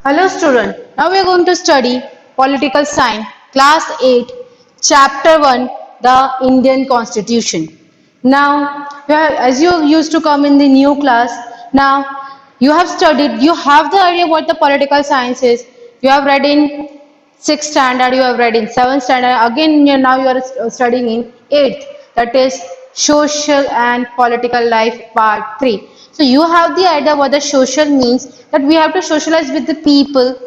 Hello student, now we are going to study Political Science, Class 8, Chapter 1, the Indian Constitution. Now, as you used to come in the new class, now you have studied, you have the idea what the political science is. You have read in 6th standard, you have read in 7th standard, again now you are studying in 8th, that is Social and Political Life Part 3. So you have the idea what the social means, that we have to socialize with the people,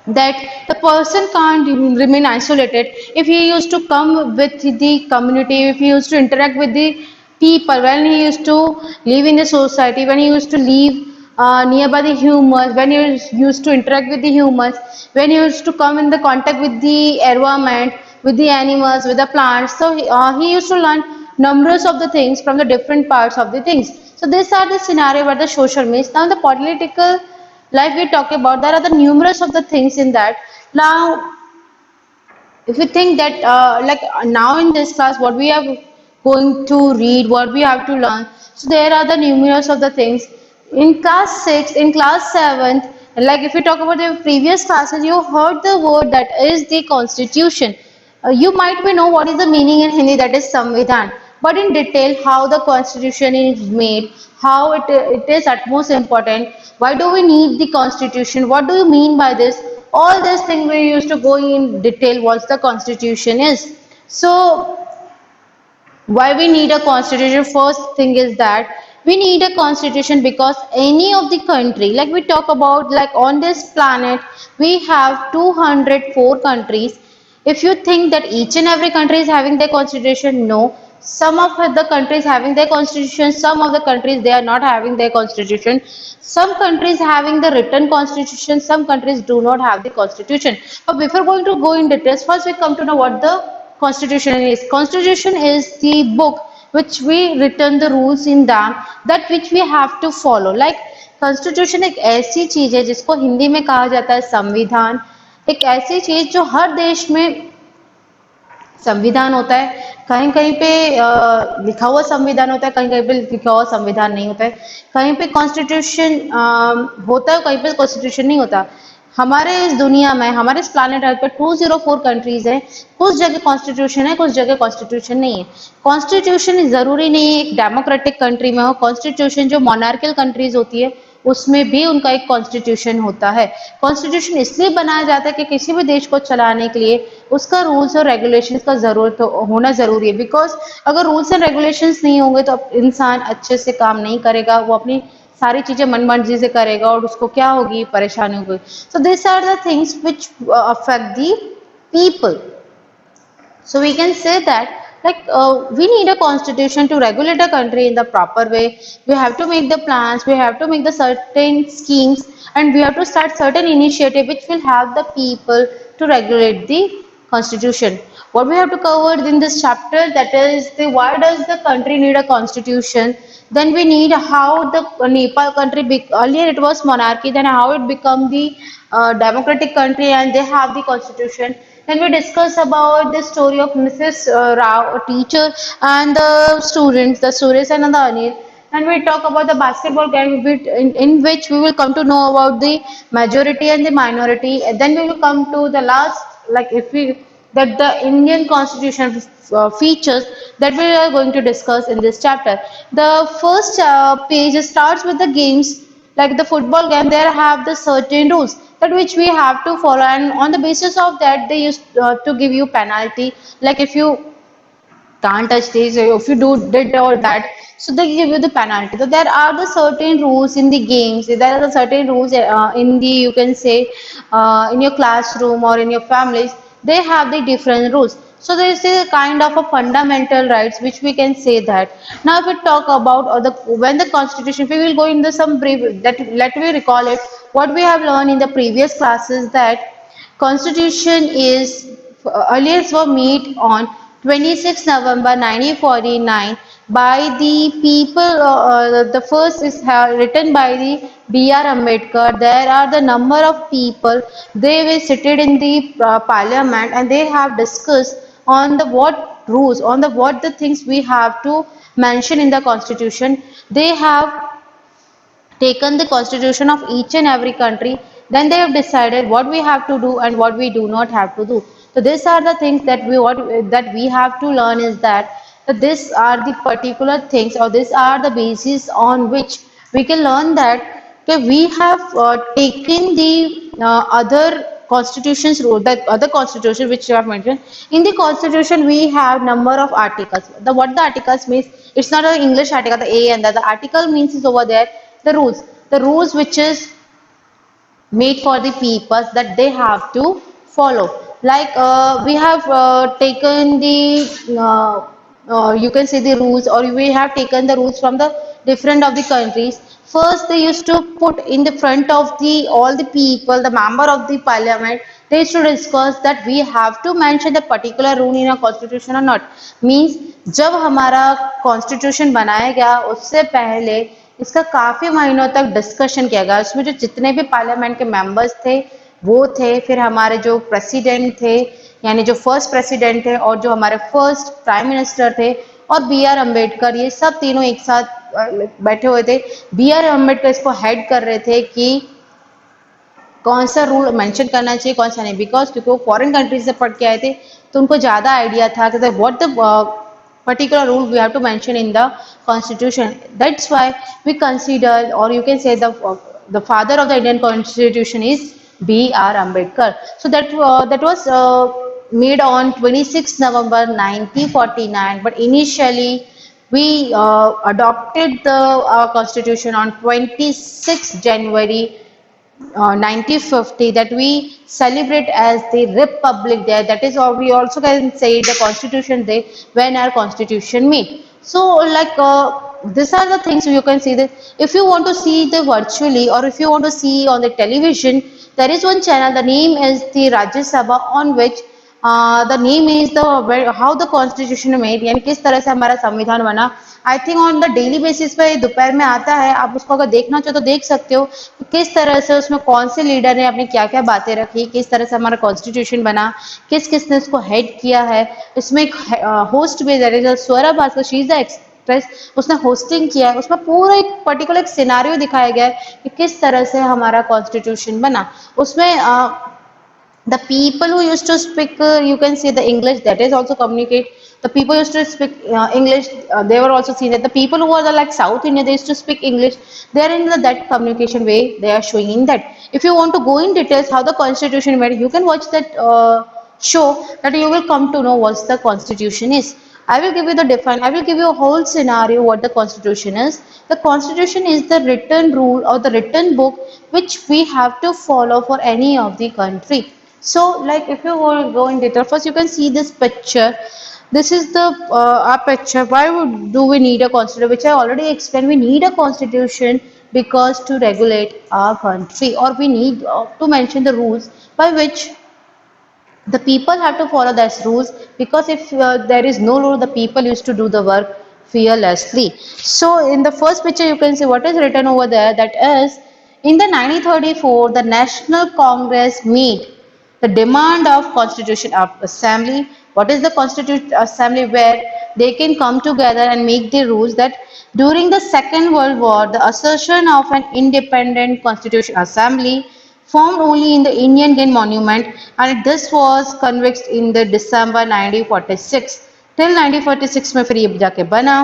that the person can't remain isolated if he used to come with the community, if he used to interact with the people, when he used to live in the society, when he used to live nearby the humans, when he used to interact with the humans, when he used to come in the contact with the environment, with the animals, with the plants. So he used to learn numbers of the things from the different parts of the things. So these are the scenario where the social means. Now the political like we talk about, there are the numerous of the things in that. Now if we think that now in this class what we are going to read, what we have to learn, so there are the numerous of the things in class 6, in class 7th. Like if we talk about the previous classes, you heard the word that is the constitution. You might be know what is the meaning in Hindi, that is Samvidhan, but in detail how the constitution is made, how it is utmost important, why do we need the constitution, what do you mean by this, all these things we used to go in detail what the constitution is. So why we need a constitution? First thing is that we need a constitution because any of the country, like we talk about, like on this planet we have 204 countries. If you think that each and every country is having their constitution, no. Some of the countries having their constitution, some of the countries they are not having their constitution. Some countries having the written constitution, some countries do not have the constitution. But before going to go in details, first we come to know what the constitution is. Constitution is the book which we written the rules in them, that which we have to follow. Like constitution एक ऐसी चीज है जिसको हिंदी में कहा जाता है संविधान, एक ऐसी चीज जो हर देश में संविधान होता है, कहीं कहीं पे लिखा हुआ संविधान होता है, कहीं कहीं पे लिखा हुआ संविधान नहीं होता है, कहीं पे कॉन्स्टिट्यूशन होता है, कहीं पे कॉन्स्टिट्यूशन नहीं होता। हमारे इस दुनिया में, हमारे इस प्लानिट अर्थ पर 204 कंट्रीज हैं, कुछ जगह कॉन्स्टिट्यूशन है, कुछ जगह कॉन्स्टिट्यूशन नहीं है। कॉन्स्टिट्यूशन जरूरी नहीं है एक डेमोक्रेटिक कंट्री में हो, कॉन्स्टिट्यूशन जो मोनार्कियल कंट्रीज होती है उसमें भी उनका एक कॉन्स्टिट्यूशन होता है। कॉन्स्टिट्यूशन इसलिए बनाया जाता है कि किसी भी देश को चलाने के लिए उसका रूल्स और रेगुलेशंस का जरूरत होना जरूरी है, बिकॉज अगर रूल्स एंड रेगुलेशंस नहीं होंगे तो इंसान अच्छे से काम नहीं करेगा, वो अपनी सारी चीजें मनमर्जी से करेगा और उसको क्या होगी, परेशानी होगी। So this are the things which affect the people. So we can say that we need a constitution to regulate a country in the proper way. We have to make the plans, we have to make the certain schemes, and we have to start certain initiative which will help the people to regulate the constitution. What we have to cover in this chapter, that is the why does the country need a constitution. Then we need how the Nepal country, earlier it was monarchy, then how it become the democratic country and they have the constitution. Then we discuss about the story of Mrs. Rao, a teacher, and the students, the Suresh and the Anil. And we talk about the basketball game in which we will come to know about the majority and the minority. And then we will come to the last, like if we that the Indian Constitution features that we are going to discuss in this chapter. The first page starts with the games, like the football game. There have the certain rules that which we have to follow, and on the basis of that they used to give you penalty, like if you can't touch this, if you did all that, so they give you the penalty. So there are the certain rules in the games, there are the certain rules in the, you can say, in your classroom or in your families, they have the different rules. So there is a kind of a fundamental rights which we can say that. Now if we talk about the when the constitution, we will go into some brief, that let me recall it what we have learned in the previous classes, that constitution is earlier were made on 26 November 1949 by the people. The first is written by the B.R. Ambedkar. There are the number of people, they were seated in the parliament and they have discussed on the what rules, on the what the things we have to mention in the constitution. They have taken the constitution of each and every country Then they have decided what we have to do and what we do not have to do. So these are the things that we have to learn is that these are the particular things, or these are the basis on which we can learn that okay, we have taken the other constitutions rule, that other constitution which you have mentioned. In the constitution, we have number of articles. The what the articles means, it's not an English article, the A and the article means is over there. The rules which is made for the people that they have to follow. Like we have taken the you can say the rules, or we have taken the rules from the different of the countries. First, they used to put in the front of the all the people, the member of the parliament. They should discuss that we have to mention the particular rule in a constitution or not. Means जब हमारा constitution बनाया गया उससे पहले इसका काफी महीनों तक डिस्कशन किया गया। उसमें जो जितने भी पार्लियामेंट के मेंबर्स थे वो थे, फिर हमारे जो प्रेसिडेंट थे यानी जो फर्स्ट प्रेसिडेंट थे, और जो हमारे फर्स्ट प्राइम मिनिस्टर थे, और बी आर अम्बेडकर, ये सब तीनों एक साथ बैठे हुए थे। बी आर अम्बेडकर इसको हेड कर रहे थे कि कौन सा रूल मेंशन करना चाहिए कौन सा नहीं, बिकॉज क्योंकि वो फॉरेन कंट्रीज से पढ़ के आए थे तो उनको ज्यादा आइडिया था कि what the particular rule we have to mention in the constitution. That's why we consider, or you can say the father of the Indian constitution is B R Ambedkar. So that was made on 26 November 1949, but initially we adopted the constitution on 26 January 1950, that we celebrate as the Republic Day. That is, or we also can say the Constitution Day when our Constitution made. So, like these are the things you can see. That if you want to see the virtually, or if you want to see on the television, there is one channel. The name is the Rajya Sabha, on which the name is the how the Constitution made, यानी किस तरह से हमारा संविधान बना. I think on the daily basis पे दोपहर में आता है, आप उसको अगर देखना चाहो तो देख सकते हो किस तरह से उसमें कौन से लीडर ने अपनी क्या क्या बातें रखी, किस तरह से हमारा कॉन्स्टिट्यूशन बना, किस किस ने इसको हेड किया है. इसमें एक होस्ट भी है Swara Bhaskar, she is the express, उसने होस्टिंग किया है. उसमें पूरा एक पर्टिकुलर एक सिनारियो दिखाया गया है कि किस तरह से हमारा कॉन्स्टिट्यूशन बना. उसमें the people who used to speak you can say the English, that is also communicate. The people used to speak English, they were also seen that the people who are the, like South India, they used to speak English. They are in that communication way, they are showing in that. If you want to go in details how the constitution made, you can watch that show, that you will come to know what the constitution is. I will give you I will give you a whole scenario what the constitution is. The constitution is the written rule or the written book which we have to follow for any of the country. So, like if you go in detail, first you can see this picture. This is the our picture. Why do we need a constitution? Which I already explained. We need a constitution because to regulate our country, or we need to mention the rules by which the people have to follow those rules. Because if there is no rule, the people used to do the work fearlessly. So, in the first picture, you can see what is written over there. That is, in the 1934, the National Congress meet the demand of Constitution of Assembly. What is the Constitution Assembly? Where they can come together and make the rules that during the Second World War, the assertion of an independent Constitution Assembly formed only in the Indian Gate Monument, and this was convicted in the December 1946. Till 1946 में फिर ये जाके बना.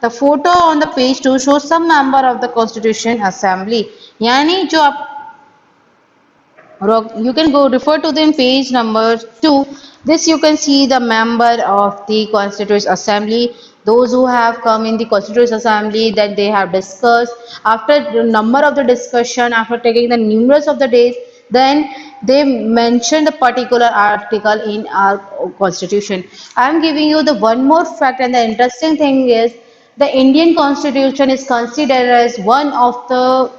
The photo on the page 2 shows some member of the Constitution Assembly. यानी जो आप you can go refer to them page number 2. This you can see the member of the Constituent Assembly, those who have come in the Constituent Assembly, that they have discussed. After the number of the discussion, after taking the numerous of the days, then they mention the particular article in our constitution. I am giving you the one more fact, and the interesting thing is the Indian Constitution is considered as one of the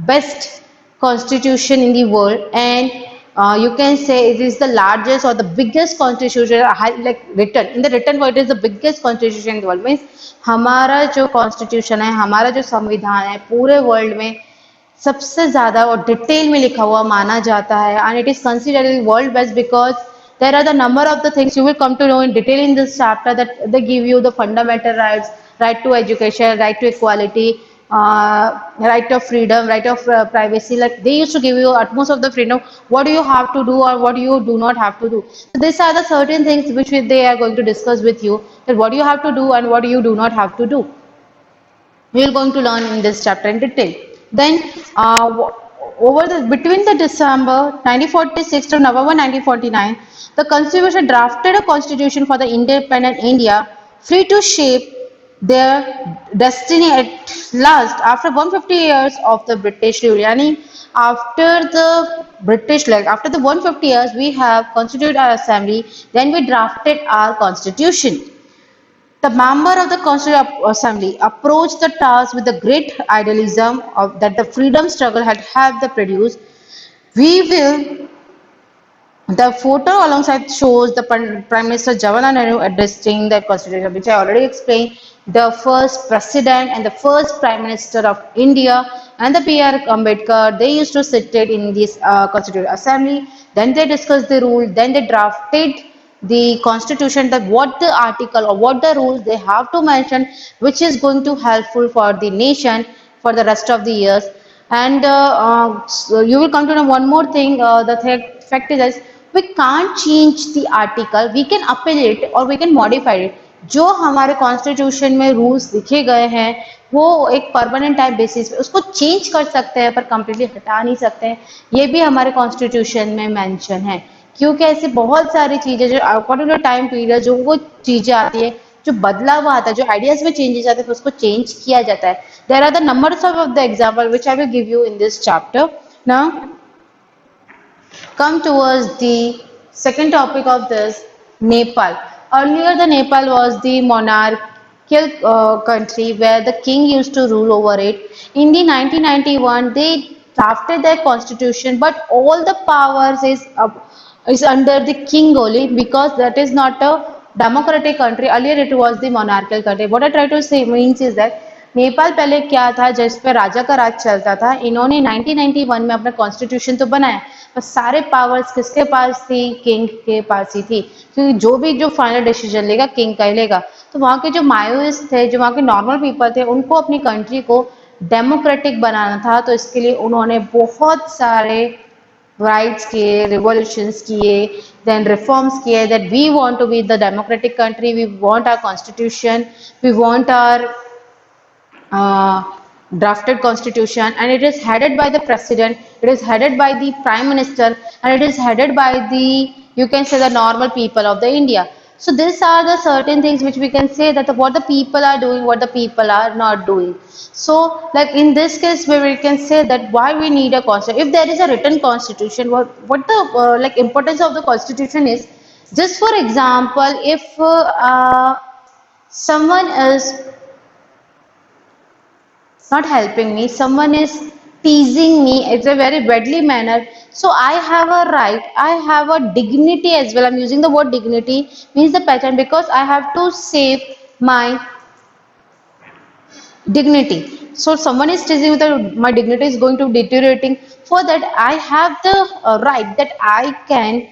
best constitution in the world, and you can say it is the largest or the biggest constitution, like written in the written form, it is the biggest constitution in the world. Means हमारा जो constitution है, हमारा जो संविधान है, पूरे world में सबसे ज्यादा और डिटेल में लिखा हुआ माना जाता है, and it is considered world best because there are the number of the things you will come to know in detail in this chapter, that they give you the fundamental rights, right to education, right to equality, right of freedom, right of privacy. Like they used to give you utmost of the freedom. What do you have to do or what you do not have to do. So these are the certain things which they are going to discuss with you. That what you have to do and what you do not have to do. We are going to learn in this chapter in detail. Then, over the between the December 1946 to November 1949, the Constitution drafted a constitution for the independent India, free to shape their destiny at last. After 150 years of the British rule, yani after the British, like after the 150 years, we have constituted our assembly. Then we drafted our constitution. The member of the Constituent Assembly approached the task with the great idealism of, that the freedom struggle had helped to produce. We will the photo alongside shows the Prime Minister Jawaharlal Nehru addressing the constitution, which I already explained. The first president and the first Prime Minister of India and the P.R. Ambedkar, they used to sit in this Constituent Assembly. Then they discussed the rule. Then they drafted the constitution, that what the article or what the rules they have to mention, which is going to helpful for the nation for the rest of the years. And so you will come to know one more thing. The fact is that we can't change the article. We can appeal it or we can modify it. जो हमारे constitution में rules लिखे गए हैं वो एक permanent type basis पे उसको चेंज कर सकते हैं पर कम्प्लीटली हटा नहीं सकते हैं. ये भी हमारे कॉन्स्टिट्यूशन में मेंशन है. क्योंकि ऐसी बहुत सारी चीजें जो अकॉर्डिंग टू टाइम पीरियड जो वो चीजें आती है जो बदलाव आता है जो आइडियाज में चेंजेस आते हैं उसको चेंज किया जाता है. There are the numbers of the example which I will give you in this chapter. Now come towards the second topic of this, Nepal. Earlier the Nepal was the monarchical country where the king used to rule over it. In the 1991 they drafted their constitution, but all the powers is under the king only, because that is not a democratic country. Earlier it was the monarchical country. What I try to say means is that Nepal पहले क्या था जिस पे राजा का राज चलता था. इन्होंने 1991 में अपना कॉन्स्टिट्यूशन तो बनाया पर सारे पावर्स किसके पास थी? किंग के पास ही थी. क्योंकि जो फाइनल डिसीजन लेगा किंग का ही लेगा. तो वहाँ के जो मायोइस्ट थे, जो वहाँ के नॉर्मल पीपल थे, उनको अपनी कंट्री को डेमोक्रेटिक बनाना था. तो इसके लिए उन्होंने बहुत सारे राइट्स किए, रिवॉल्यूशंस किए, देन रिफॉर्म्स किए. That we want to be the democratic country, we want our constitution, we want our drafted constitution, and it is headed by the president, it is headed by the prime minister, and it is headed by the, you can say, the normal people of the India. So these are the certain things which we can say that what the people are doing, what the people are not doing. So like in this case where we can say that why we need a constitution. If there is a written constitution, what the like importance of the constitution is, just for example, if someone is not helping me, someone is teasing me, it's a very badly manner, so I have a right, I have a dignity as well. I'm using the word dignity means the pattern, because I have to save my dignity. So someone is teasing me that my dignity is going to deteriorating, for that I have the right that I can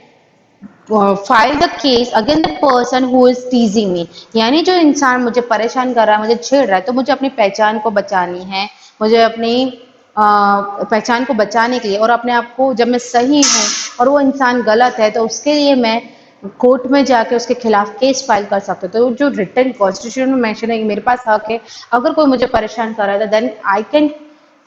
file the case again the person who is teasing me. यानी जो इंसान मुझे परेशान कर रहा है, मुझे छेड़ रहा है, तो मुझे अपनी पहचान को बचानी है. मुझे अपनी पहचान को बचाने के लिए और अपने आप को, जब मैं सही हूँ और वो इंसान गलत है, तो उसके लिए मैं कोर्ट में जाके उसके खिलाफ केस फाइल कर सकते हो. तो जो रिटन कॉन्स्टिट्यूशन में मेंशन है कि मेरे पास हक है, अगर कोई मुझे परेशान कर रहा है, then I can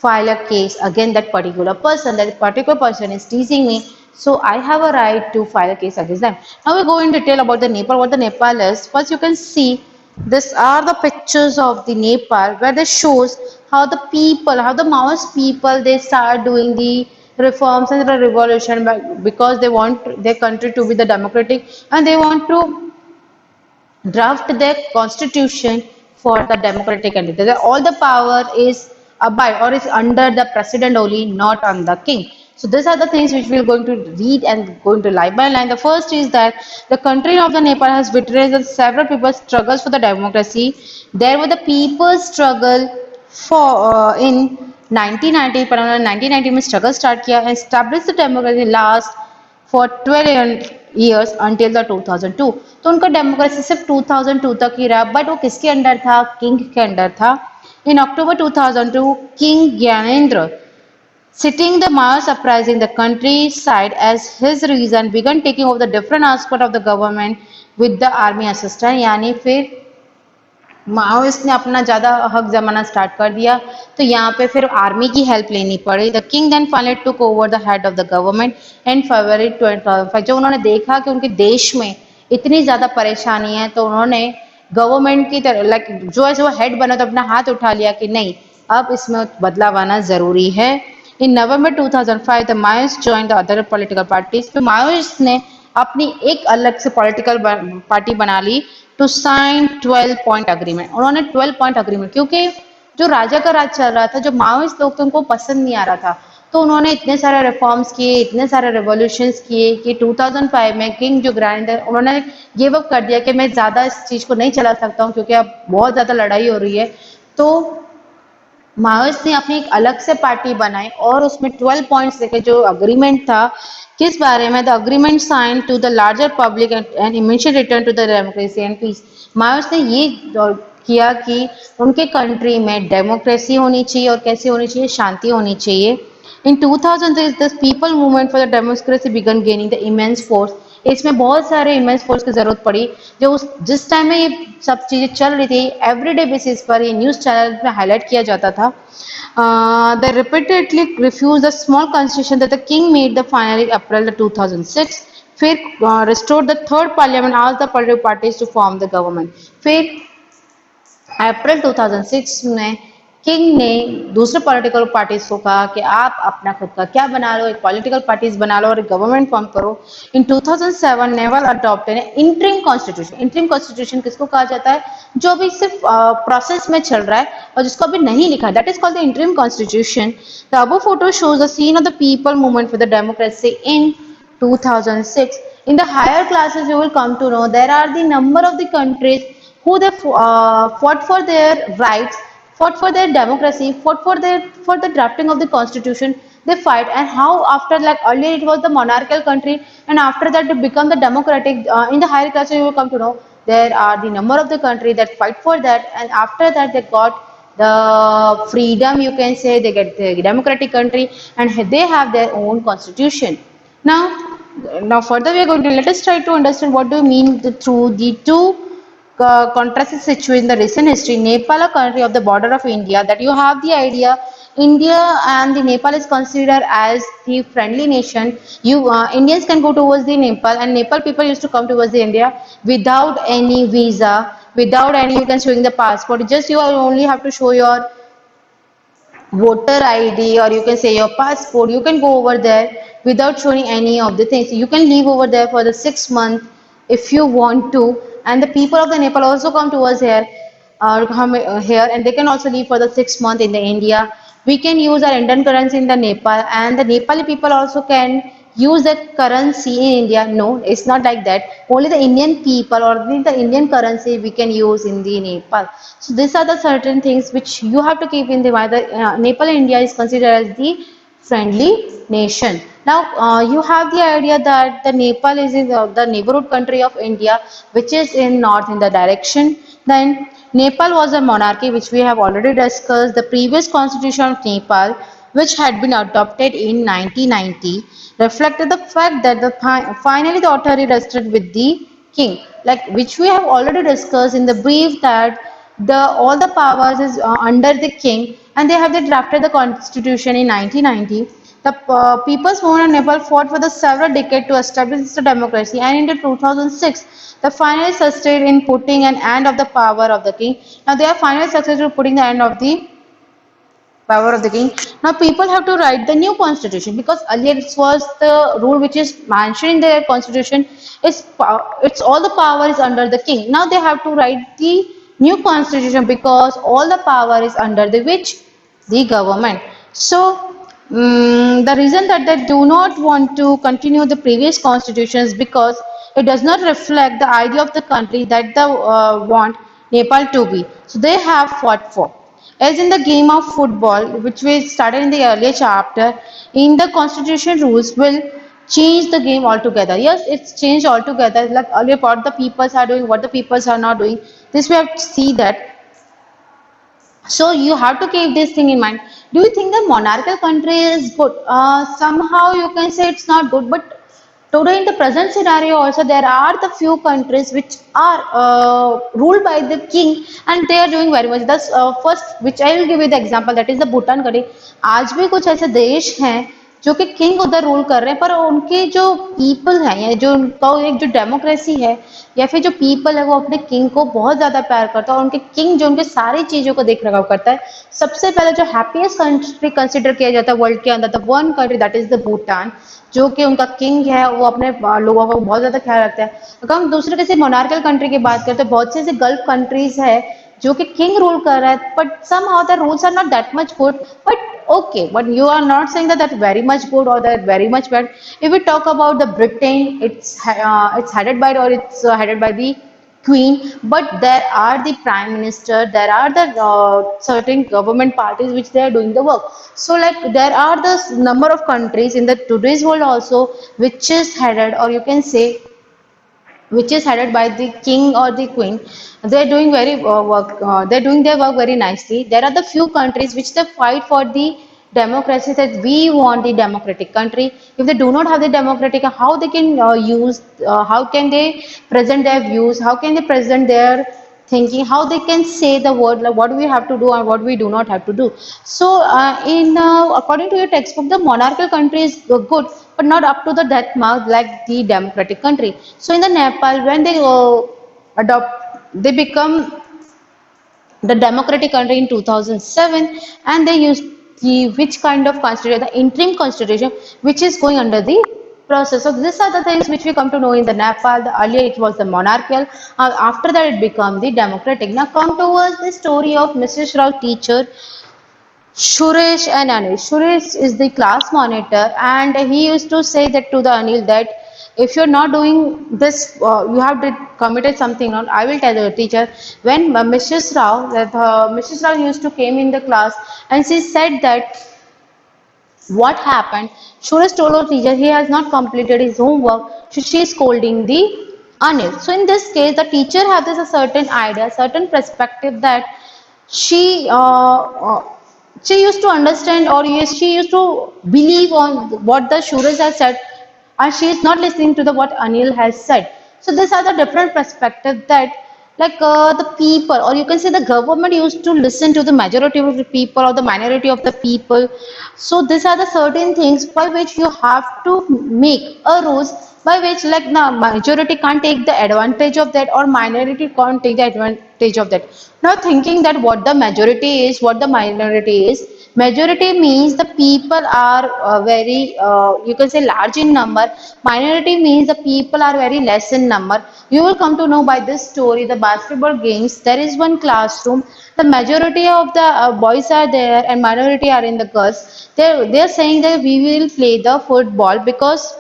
file a case against that particular person is teasing me, so I have a right to file a case against them. Now we go in detail about the Nepal, what the Nepal is. First you can see these are the pictures of the Nepal where they shows how the people, how the Maoist people, they start doing the reforms and the revolution because they want their country to be the democratic, and they want to draft their constitution for the democratic country. All the power is abide or is under the president only, not on the king. So these are the things which we are going to read and going to line by line. The first is that the country of the Nepal has witnessed several people's struggles for the democracy. There were the people's struggle for in 1990, पर उन्होंने 1990 में struggle start किया and established the democracy last for 12 years until the 2002. तो उनका democracy सिर्फ 2002 तक ही रहा, but वो किसके अंडर था? किंग के अंडर था. In October 2002, King Gyanendra, sitting the Maoist uprising the countryside as his reason, began taking over the different aspect of the government with the army assistance. यानी फिर माओइस्ट ने अपना ज़्यादा हक जमाना स्टार्ट कर दिया, तो यहाँ पे फिर आर्मी की हेल्प लेनी पड़ी। The king then finally took over the head of the government in February 2005। जब उन्होंने देखा कि उनके देश में इतनी ज़्यादा परेशानी है, तो उन्होंने गवर्नमेंट की तरह लाइक जो है जो हेड बना तो अपना हाथ उठा लिया कि नहीं, अब इसमें बदलाव आना ज़रूरी है। इन नवंबर 2005 the Maoist join the other political parties. तो माओइस्ट ने अपनी एक अलग से पॉलिटिकल पार्टी बना ली टू साइन 12 पॉइंट अग्रीमेंट। उन्होंने 12 पॉइंट अग्रीमेंट, क्योंकि जो राजा का राज चल रहा था, जो माओइस्ट लोग थे उनको पसंद नहीं आ रहा था, तो उन्होंने इतने सारे रिफॉर्म्स किए, इतने सारे रेवोल्यूशंस किए कि 2005 में किंग जो ग्रैंडर उन्होंने गिव अप कर दिया कि मैं ज़्यादा इस चीज़ को नहीं चला सकता हूँ, क्योंकि अब बहुत ज़्यादा लड़ाई हो रही है। तो माओइस्ट ने अपनी एक अलग से पार्टी बनाई और उसमें 12 पॉइंट्स देखे जो अग्रीमेंट था किस बारे में। The agreement sign to the larger public and immediate return to the democracy and peace. Maoist ने ये किया कि उनके कंट्री में डेमोक्रेसी होनी चाहिए और कैसी होनी चाहिए, शांति होनी चाहिए। In 2006 the people movement for the democracy began gaining the immense force. इसमें बहुत सारे इमेंस फोर्स की जरूरत पड़ी, जो उस जिस टाइम में ये सब चीजें चल रही थी एवरीडे बेसिस पर ये न्यूज चैनल में हाईलाइट किया जाता था। They repeatedly refused the small constitution that the king made the finally April 2006. फिर restored the third parliament, asked the political parties to form the government. फिर अप्रैल 2006 में किंग ने दूसरे पॉलिटिकल पार्टीज को कहा कि आप अपना खुद का क्या बना लो, एक पॉलिटिकल पार्टीज बना लो और एक गवर्नमेंट फॉर्म करो। इन 2007 naval adopted interim constitution. Interim constitution किसको कहा जाता है, जो अभी सिर्फ प्रोसेस में चल रहा है और जिसको अभी नहीं लिखा, that is called the interim constitution. The above photo shows the scene of the people movement for the democracy in 2006. In the higher classes, you will come to know there are the number of the countries who they fought for their rights, fought for their democracy, fought for the drafting of the constitution. They fight, and how after, like earlier it was the monarchical country, and after that it become the democratic. In the higher classes, you will come to know there are the number of the country that fight for that, and after that they got the freedom. You can say they get the democratic country, and they have their own constitution. Now further we are going to let us try to understand what do you mean through the two contrasted situation in the recent history. Nepal, a country of the border of India, that you have the idea. India and the Nepal is considered as the friendly nation. You Indians can go towards the Nepal, and Nepal people used to come towards the India without any visa, without any you can showing the passport. Just you only have to show your voter ID or you can say your passport. You can go over there without showing any of the things. You can live over there for the 6 months if you want to, and the people of the Nepal also come to us here or come here, and they can also live for the 6 months in the India. We can use our Indian currency in the Nepal, and the Nepali people also can use that currency in India. No, it's not like that. Only the Indian people or the Indian currency we can use in the Nepal. So these are the certain things which you have to keep in the mind. Nepal and India is considered as the friendly nation. Now you have the idea that the Nepal is in the neighborhood country of India, which is in north in the direction. Then Nepal was a monarchy, which we have already discussed. The previous constitution of Nepal, which had been adopted in 1990, reflected the fact that finally the authority rested with the king, like which we have already discussed in the brief that the all the powers is under the king, and they have drafted the constitution in 1990. The people's movement in Nepal fought for the several decades to establish the democracy, and in the 2006, the finally succeeded in putting an end of the power of the king. Now they are finally successful in putting the end of the power of the king. Now people have to write the new constitution, because earlier it was the rule which is mentioned in their constitution is it's all the power is under the king. Now they have to write the new constitution because all the power is under the which the government. So the reason that they do not want to continue the previous constitution is because it does not reflect the idea of the country that they want Nepal to be. So they have fought for. As in the game of football, which we started in the earlier chapter, in the constitution rules will change the game altogether. Yes, it's changed altogether. Like earlier, what the peoples are doing, what the peoples are not doing. This we have to see that So you have to keep this thing in mind. Do you think the monarchical country is good? Somehow you can say it's not good, but today in the present scenario also there are the few countries which are ruled by the king and they are doing very much. Thus, first which I will give you the example, that is the Bhutan country. आज भी कुछ ऐसे देश हैं जो कि king उधर rule कर रहे हैं, पर उनके जो पीपल है या जो उनका एक जो डेमोक्रेसी है या फिर जो पीपल है वो अपने किंग को बहुत ज्यादा प्यार करता है और उनके किंग जो उनके सारी चीजों को देख रखाव करता है। सबसे पहले जो हैप्पीएस्ट कंट्री कंसिडर किया जाता है वर्ल्ड के अंदर, the one country that is the Bhutan, जो कि उनका किंग है वो अपने लोगों का बहुत ज्यादा ख्याल रखता है। अगर हम दूसरे किसी मोनार्कल कंट्री की बात करें तो बहुत से ऐसे गल्फ कंट्रीज है जो कि किंग रूल कर रहा है, but somehow the rules are not that much good, but okay, but you are not saying that that's very much good or that very much bad. If we talk about the Britain, it's headed by, or it's headed by the queen, but there are the prime minister, there are the certain government parties which they are doing the work. So like there are the number of countries in the today's world also which is headed, or you can say which is headed by the king or the queen. They're doing very work, they're doing their work very nicely. There are the few countries which they fight for the democracy, that we want the democratic country. If they do not have the democratic, how they can use, how can they present their views, how can they present their thinking, how they can say the word like what we have to do and what we do not have to do. So in according to your textbook, the monarchical country is good, but not up to the death mark like the democratic country. So in the Nepal, when they they become the democratic country in 2007, and they used the which kind of constitution, the interim constitution, which is going under the process. So these are the things which we come to know in the Nepal. The earlier it was the monarchical, after that it became the democratic. Now come towards the story of Mrs. Rao teacher Suresh and Anil. Suresh is the class monitor, and he used to say that to the Anil that if you're not doing this, you have committed something wrong. I will tell the teacher. When Mrs. Rao used to came in the class, and she said that what happened. Suresh told her teacher he has not completed his homework, so she is scolding the Anil. So in this case, the teacher has this a certain idea, certain perspective that she uh, uh, she used to understand, or yes, she used to believe on what the Suraj has said, and she is not listening to the what Anil has said. So these are the different perspectives that like the people, or you can say the government used to listen to the majority of the people or the minority of the people. So these are the certain things by which you have to make a rules by which like now majority can't take the advantage of that or minority can't take the advantage of that. Now thinking that what the majority is, what the minority is. Majority means the people are very, you can say large in number. Minority means the people are very less in number. You will come to know by this story, the basketball games. There is one classroom. The majority of the boys are there and minority are in the girls. They're saying that we will play the football because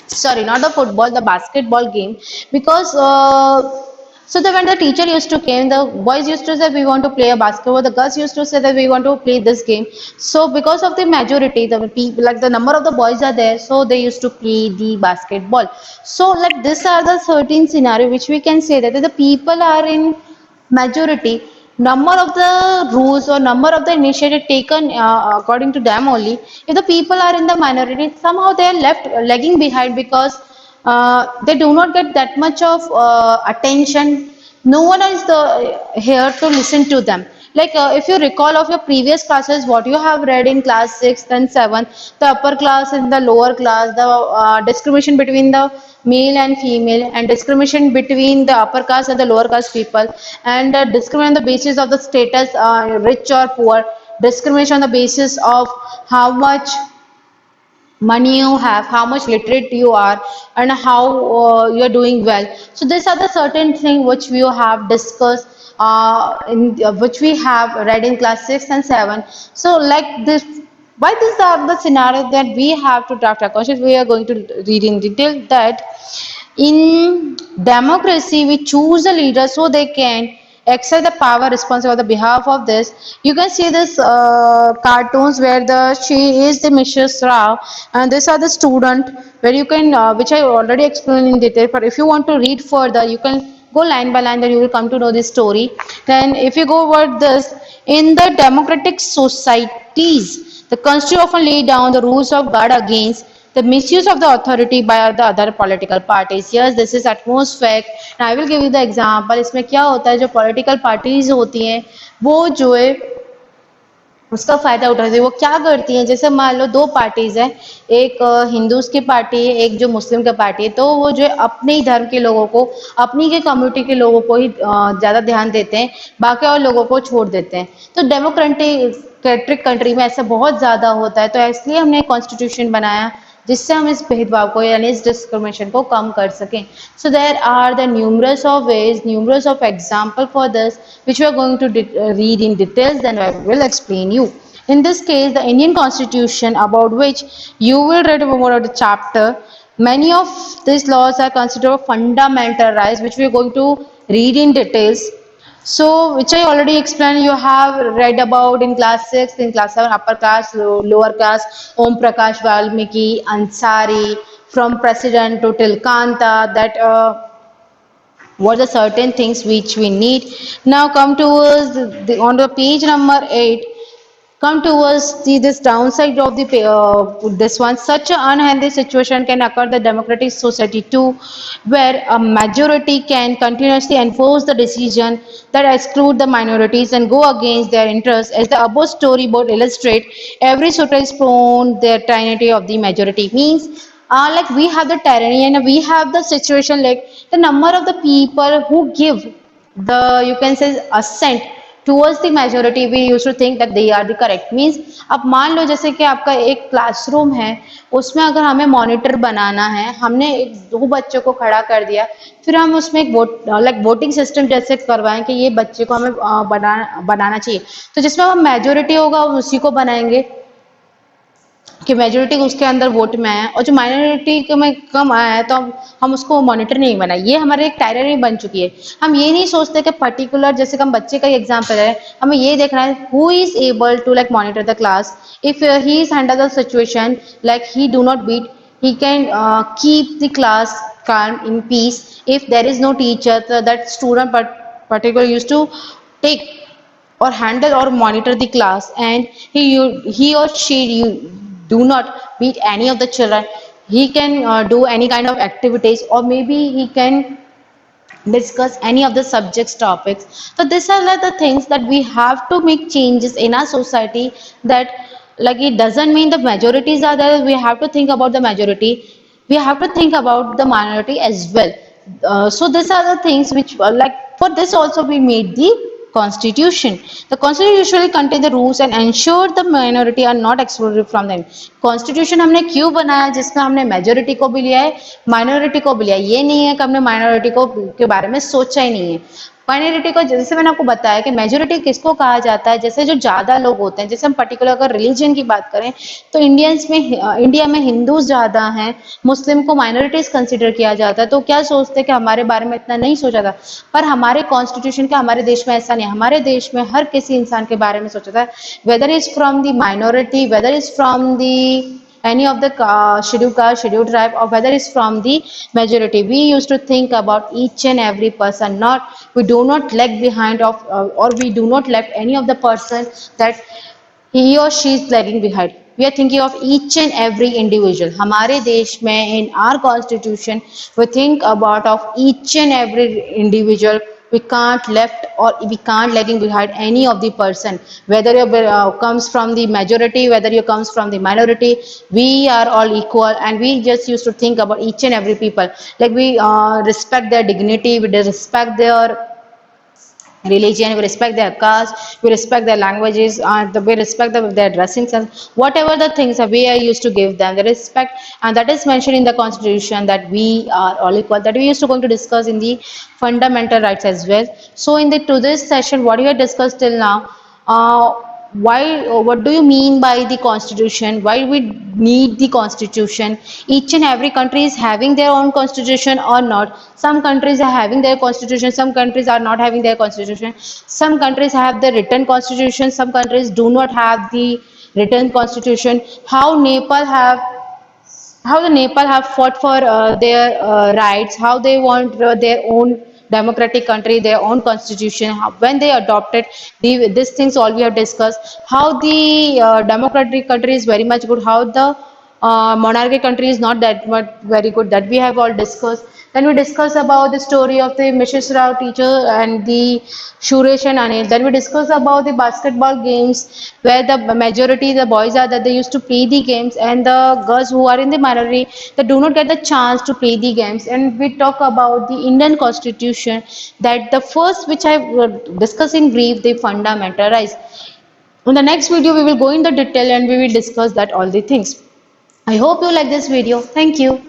sorry, not the football, the basketball game, because so that when the teacher used to came, the boys used to say we want to play a basketball, the girls used to say that we want to play this game. So because of the majority, the people like the number of the boys are there, so they used to play the basketball. So like these are the certain scenario which we can say that the people are in majority, number of the rules or number of the initiative taken according to them only. If the people are in the minority, somehow they are left lagging behind because they do not get that much of attention. No one is here to listen to them. Like if you recall of your previous classes, what you have read in class 6th and 7th, the upper class and the lower class, the discrimination between the male and female, and discrimination between the upper caste and the lower caste people, and discrimination on the basis of the status, rich or poor, discrimination on the basis of how much money you have, how much literate you are, and how you are doing well. So these are the certain things which we have discussed, which we have read in class 6 and 7. So like this, why these are the scenarios that we have to draft our conscience. We are going to read in detail that in democracy we choose a leader so they can exercise the power responsible on the behalf of this. You can see this cartoons where the she is the Mrs. Rao and these are the student where you can which I already explained in detail, but if you want to read further you can Go line by line, then you will come to know this story. Then if you go over this, in the democratic societies, the constitution often lay down the rules of guard against the misuse of the authority by the other political parties. Yes, this is utmost fact. And I will give you the example. इसमें क्या होता है, जो political parties होती हैं वो जो है उसका फायदा उठाती है। वो क्या करती हैं, जैसे मान लो दो पार्टीज हैं, एक हिंदूज की पार्टी है, एक जो मुस्लिम की पार्टी है, तो वो जो है अपने ही धर्म के लोगों को, अपनी के कम्युनिटी के लोगों को ही ज्यादा ध्यान देते हैं, बाकी और लोगों को छोड़ देते हैं। तो डेमोक्रेटिक कंट्री में ऐसा बहुत ज्यादा होता है, तो इसलिए हमने कॉन्स्टिट्यूशन बनाया जिससे हम इस भेदभाव को यानी इस डिस्क्रिमिनेशन को कम कर सकें। So there are the numerous of ways, numerous of example for this which we are going to read in details, then I will explain you. In this case, the Indian Constitution, about which you will read about the chapter, many of these laws are considered fundamental rights, which we are going to read in details. So, which I already explained, you have read about in class 6, in class 7, upper class, lower class, Om Prakash Valmiki, Ansari, from President to Tilkanta, that what are certain things which we need. Now come towards on the page number 8, come towards this downside of the this one. Such an unhealthy situation can occur in the democratic society too, where a majority can continuously enforce the decision that exclude the minorities and go against their interests. As the above storyboard illustrate, every society is prone the tyranny of the majority. Means like we have the tyranny and we have the situation like the number of the people who give the, you can say, assent towards the majority, we used to think that they are the correct. Means अब मान लो जैसे कि आपका एक classroom है, उसमें अगर हमें मॉनिटर बनाना है, हमने एक दो बच्चों को खड़ा कर दिया, फिर हम उसमें एक वोटिंग सिस्टम जैसे करवाएं कि ये बच्चे को हमें बनाना चाहिए, तो जिसमें हम मेजोरिटी होगा उसी को बनाएंगे कि मेजोरिटी उसके अंदर वोट में आया, और जो माइनॉरिटी में कम आया है तो हम उसको मॉनिटर नहीं बनाए। ये हमारे एक टायरनी बन चुकी है। हम ये नहीं सोचते कि पर्टिकुलर, जैसे कि हम बच्चे का एग्जाम्पल है, हमें ये देखना है who is able to like monitor the class, if he is handle the situation like he do not beat, he can keep the class calm in peace. If there is no teacher, that student particular used to take or handle or monitor the class, and he or she do not beat any of the children. He can do any kind of activities, or maybe he can discuss any of the subjects topics. So these are like the things that we have to make changes in our society, that like it doesn't mean the majorities are there, we have to think about the majority, we have to think about the minority as well. So these are the things which like for this also we made the constitution. The constitution usually contain the rules and ensure the minority are not excluded from them. Constitution हमने क्यों बनाया, जिसमें हमने majority को भी लिया है, minority को भी लिया है। ये नहीं है कि हमने माइनॉरिटी को के बारे में सोचा ही नहीं है। माइनॉरिटी को, जैसे मैंने आपको बताया कि मेजोरिटी किसको कहा जाता है, जैसे जो ज्यादा लोग होते हैं, जैसे हम पर्टिकुलर अगर रिलीजन की बात करें तो इंडिया में हिंदू ज्यादा हैं, मुस्लिम को माइनॉरिटीज कंसिडर किया जाता है। तो क्या सोचते हैं कि हमारे बारे में इतना नहीं सोचा था, पर हमारे कॉन्स्टिट्यूशन का हमारे देश में ऐसा नहीं है। हमारे देश में हर किसी इंसान के बारे में सोचा था, whether is from the minority, whether is from the any of the scheduled caste, scheduled tribe, or whether it's from the majority. We used to think about each and every person. We do not lag behind of, or we do not left any of the person that he or she is lagging behind. We are thinking of each and every individual. हमारे देश में in our constitution we think about of each and every individual. We can't left or we can't lagging behind any of the person, whether you comes from the majority, whether you comes from the minority. We are all equal, and we just used to think about each and every people, like we respect their dignity, we respect their religion, we respect their caste, we respect their languages, we respect their dressing sense, whatever the things that we are used to give them the respect, and that is mentioned in the constitution, that we are all equal, that we used to going to discuss in the fundamental rights as well. So in the to this session, what we have discussed till now, what do you mean by the constitution, why we need the constitution, each and every country is having their own constitution or not. Some countries are having their constitution, some countries are not having their constitution, some countries have the written constitution, some countries do not have the written constitution. How the Nepal have fought for their rights, how they want their own democratic country, their own constitution, when they adopted these things all we have discussed, how the democratic country is very much good, how the monarchy country is not that much very good, that we have all discussed. Then we discuss about the story of the Mrs. Rao teacher and the Suresh and Anil. Then we discuss about the basketball games where the majority the boys are that they used to play the games, and the girls who are in the minority they do not get the chance to play the games. And we talk about the Indian Constitution, that the first which I discuss in brief the fundamental rights. In the next video we will go in the detail and we will discuss that all the things. I hope you like this video. Thank you.